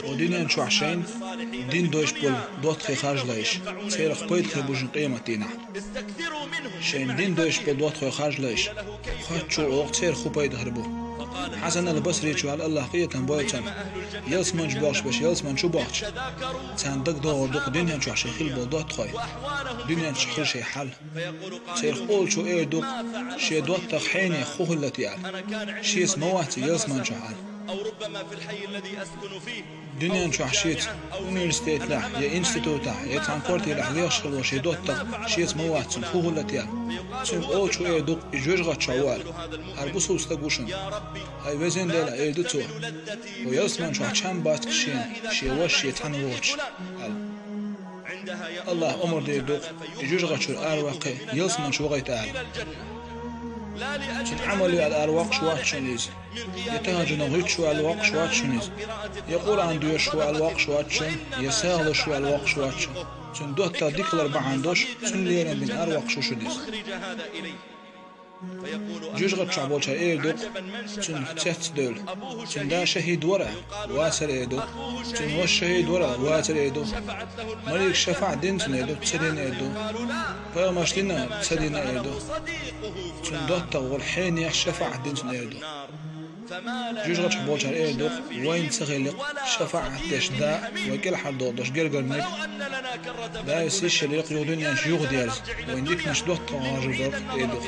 ودين شو عشان دين دوش بول دوت خي خارج لايش سير خبيت خي بوجن قيمتينا شين دين دوش بول دوت خي خارج لايش خد شو وقت سير خبيت هربو حسن البصري شو على الله قية بويتن يلس من جباش باش يلس من شو باش تان دق دور دق دين شو عشان خيل بول دوت خي دين شو شي حل سير قول شو ايه دق شي دوت تخيني خوه التي شي اسمواتي يلس من شو حل أو ربما في الحي الذي أسكن فيه دنيا شو حشيت يونيفرسيتي لا يا انستيتوت يا ترانسبورتي لا يشغل وشي دوت شي اسمه واتسون فوق ولا تيا سن او شو اي دوق يجوج شوال هربسو استغوشن هاي وزن دلا اي دوتو ويسمن شو حشان بات شين شي وش يتنوش الله امر دي دوق يجوج شو الارواقي يسمن شو غيت شن عملي على الأرواق شوات شنيز يتهجن غيت شو الواق شوات شنيز يقول عنده شو الواق شوات شن يساغل شو الواق شوات شن شن دوت ديك الأربعة عندوش شن ليرن من أرواق شو شنيز جوج غد شعبول شا إيه دوق شن تسات دول شن دا شهيد ورا واسر إيه دوق شن وش شهيد ورا واسر إيه دوق مليك شفاع دين شن إيه دوق تسدين إيه دوق فيرمش لنا تسدين إيه دوق شن دوت تغول حين يخشفع دين شن إيه دوق جوج غد شعبول شا إيه دوق وين تغلق شفاع تشداء وكل حد دوش جرجر ميك لا يسيش اللي يقيو دنيا شيوخ ديالز وين ديك نش دوت تغاجر دوق إيه دوق